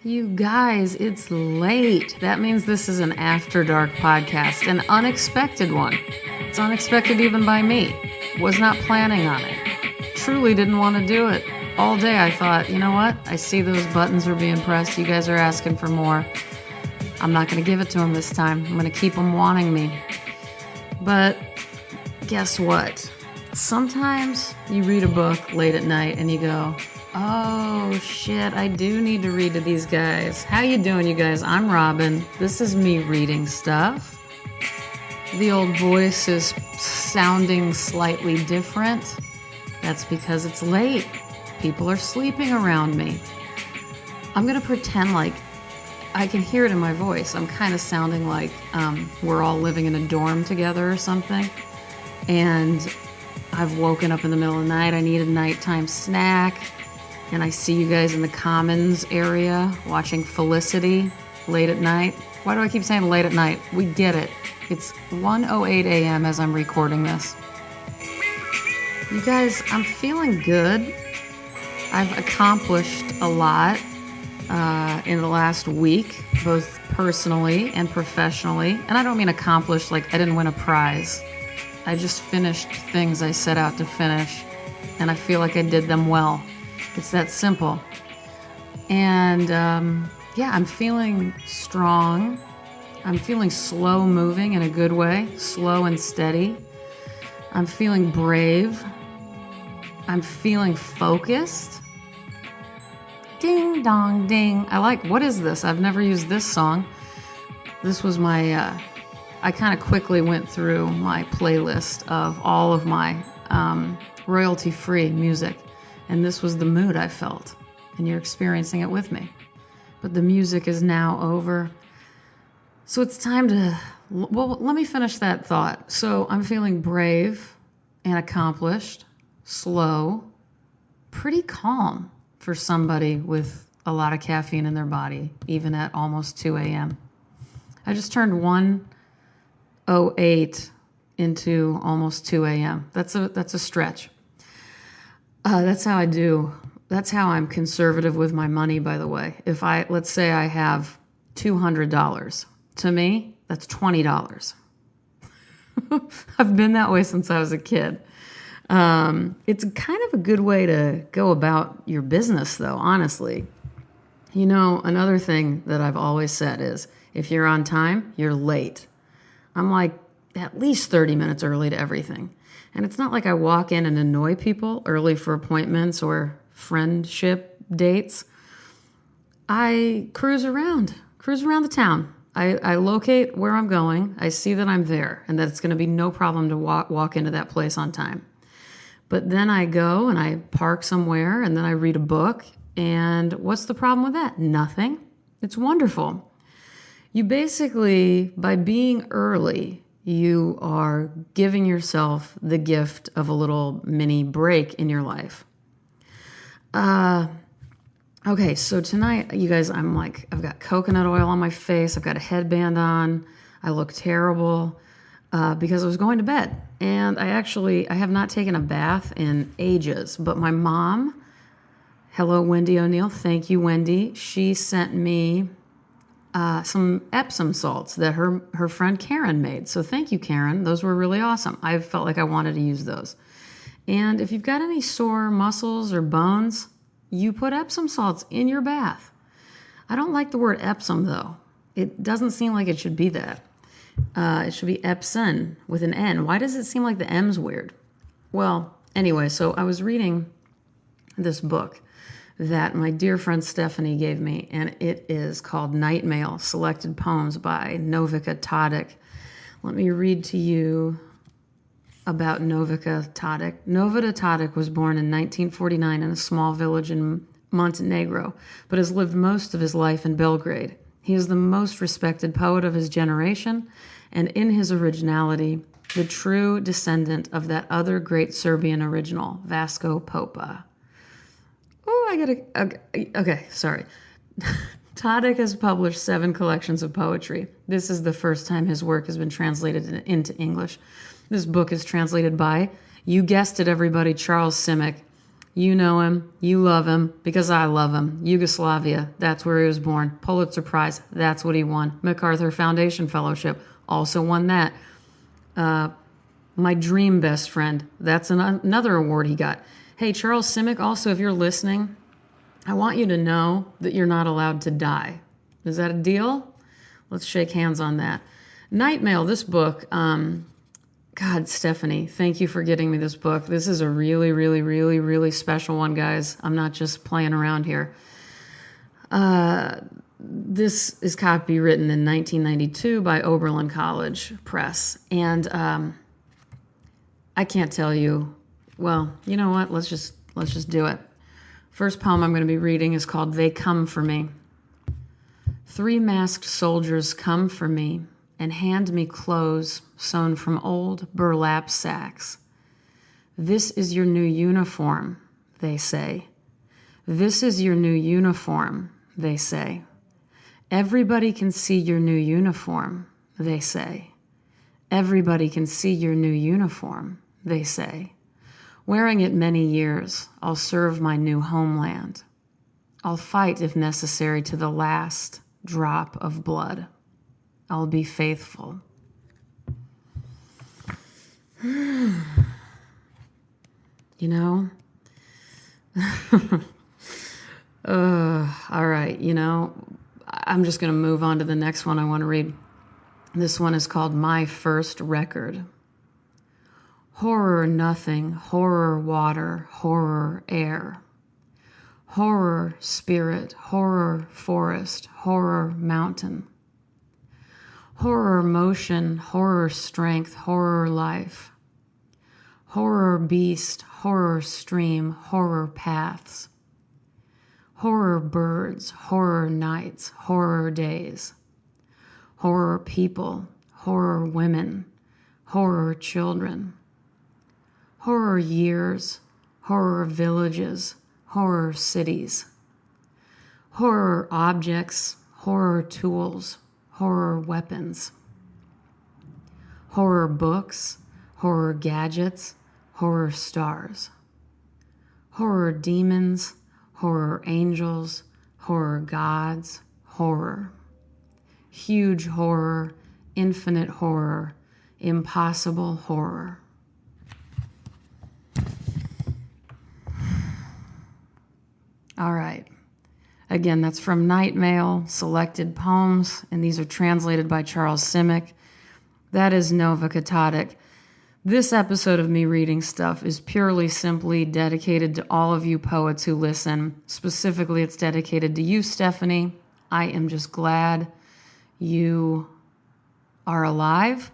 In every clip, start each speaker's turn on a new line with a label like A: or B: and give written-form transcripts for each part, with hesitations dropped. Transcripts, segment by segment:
A: You guys, it's late. That means this is an After Dark podcast, an unexpected one. It's unexpected even by me. Was not planning on it. Truly didn't want to do it. All day I thought, you know what? I see those buttons are being pressed. You guys are asking for more. I'm not going to give it to them this time. I'm going to keep them wanting me. But guess what? Sometimes you read a book late at night and you go, oh shit, I do need to read to these guys. How you doing, you guys? I'm Robin. This is me reading stuff. The old voice is sounding slightly different. That's because it's late. People are sleeping around me. I'm going to pretend like I can hear it in my voice. I'm kind of sounding like we're all living in a dorm together or something. And I've woken up in the middle of the night. I need a nighttime snack. And I see you guys in the Commons area watching Felicity late at night. Why do I keep saying late at night? We get it. It's 1:08 a.m. as I'm recording this. You guys, I'm feeling good. I've accomplished a lot in the last week, both personally and professionally. And I don't mean accomplished like I didn't win a prize. I just finished things I set out to finish, and I feel like I did them well. It's that simple. And I'm feeling strong. I'm feeling slow moving in a good way, slow and steady. I'm feeling brave. I'm feeling focused. Ding dong ding. What is this? I've never used this song. This was my, I kind of quickly went through my playlist of all of my royalty-free music. And this was the mood I felt, and you're experiencing it with me. But the music is now over. So it's time to, let me finish that thought. So I'm feeling brave and accomplished, slow, pretty calm for somebody with a lot of caffeine in their body, even at almost 2 a.m. I just turned 1:08 into almost 2 a.m. That's a stretch. That's how I do. That's how I'm conservative with my money, by the way. Let's say I have $200. To me, that's $20. I've been that way since I was a kid. It's kind of a good way to go about your business, though, honestly. You know, another thing that I've always said is, if you're on time, you're late. I'm like at least 30 minutes early to everything. And it's not like I walk in and annoy people early for appointments or friendship dates. I cruise around the town. I locate where I'm going. I see that I'm there and that it's going to be no problem to walk into that place on time. But then I go and I park somewhere and then I read a book. And what's the problem with that? Nothing. It's wonderful. You basically, by being early, you are giving yourself the gift of a little mini break in your life. Okay, so tonight, you guys, I've got coconut oil on my face. I've got a headband on. I look terrible because I was going to bed. And I have not taken a bath in ages. But my mom, hello, Wendy O'Neill. Thank you, Wendy. She sent me some Epsom salts that her friend Karen made. So thank you, Karen. Those were really awesome. I felt like I wanted to use those. And if you've got any sore muscles or bones, you put Epsom salts in your bath. I don't like the word Epsom, though. It doesn't seem like it should be that. It should be Epsom with an N. Why does it seem like the M's weird? Well, anyway, so I was reading this book that my dear friend Stephanie gave me, and it is called Night Mail, Selected Poems by Novica Tadić. Let me read to you about Novica Tadić. Novica Tadić was born in 1949 in a small village in Montenegro, but has lived most of his life in Belgrade. He is the most respected poet of his generation, and in his originality, the true descendant of that other great Serbian original, Vasco Popa. Okay, sorry. Tadić has published 7 collections of poetry. This is the first time his work has been translated into English. This book is translated by, you guessed it, everybody, Charles Simic, You know him. You love him because I love him. Yugoslavia, that's where he was born. Pulitzer Prize, that's what he won. MacArthur Foundation Fellowship, also won that. My dream best friend, that's another award he got. Hey, Charles Simic, also, if you're listening, I want you to know that you're not allowed to die. Is that a deal? Let's shake hands on that. Night Mail, this book, God, Stephanie, thank you for getting me this book. This is a really, really, really, really special one, guys. I'm not just playing around here. This is copywritten in 1992 by Oberlin College Press. And I can't tell you, well, you know what? Let's just do it. First poem I'm going to be reading is called They Come For Me. 3 masked soldiers come for me and hand me clothes sewn from old burlap sacks. This is your new uniform, they say. This is your new uniform, they say. Everybody can see your new uniform, they say. Everybody can see your new uniform, they say. Wearing it many years, I'll serve my new homeland. I'll fight if necessary to the last drop of blood. I'll be faithful. You know? All right, you know, I'm just going to move on to the next one I want to read. This one is called My First Record. Horror nothing, horror water, horror air. Horror spirit, horror forest, horror mountain. Horror motion, horror strength, horror life. Horror beast, horror stream, horror paths. Horror birds, horror nights, horror days. Horror people, horror women, horror children. Horror years, horror villages, horror cities. Horror objects, horror tools, horror weapons. Horror books, horror gadgets, horror stars. Horror demons, horror angels, horror gods, horror. Huge horror, infinite horror, impossible horror. All right. Again, that's from Night Mail, selected poems, and these are translated by Charles Simic. That is Novica Tadić. This episode of me reading stuff is purely simply dedicated to all of you poets who listen. Specifically, it's dedicated to you, Stephanie. I am just glad you are alive,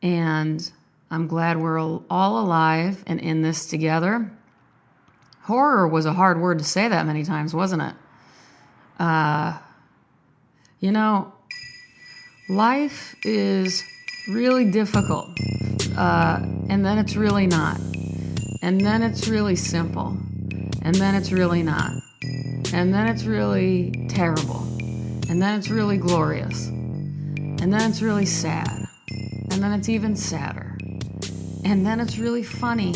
A: and I'm glad we're all alive and in this together. Horror was a hard word to say that many times, wasn't it? You know, life is really difficult, and then it's really not, and then it's really simple, and then it's really not, and then it's really terrible, and then it's really glorious, and then it's really sad, and then it's even sadder, and then it's really funny,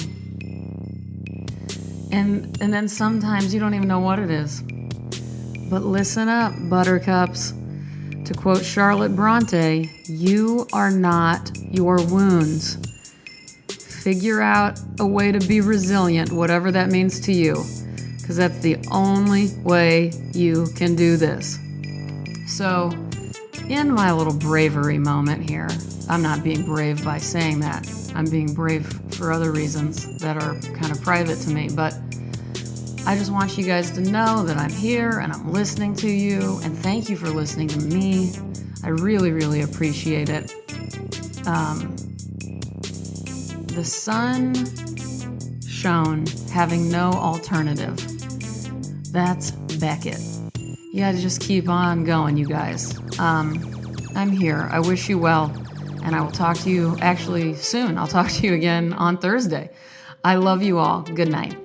A: and then sometimes you don't even know what it is. But listen up, buttercups. To quote Charlotte Bronte, you are not your wounds. Figure out a way to be resilient, whatever that means to you, because that's the only way you can do this. So, in my little bravery moment here, I'm not being brave by saying that. I'm being brave for other reasons that are kind of private to me, but I just want you guys to know that I'm here and I'm listening to you, and thank you for listening to me. I really, really appreciate it. The sun shone, having no alternative. That's Beckett. You gotta just keep on going, you guys. I'm here. I wish you well, and I will talk to you actually soon. I'll talk to you again on Thursday. I love you all. Good night.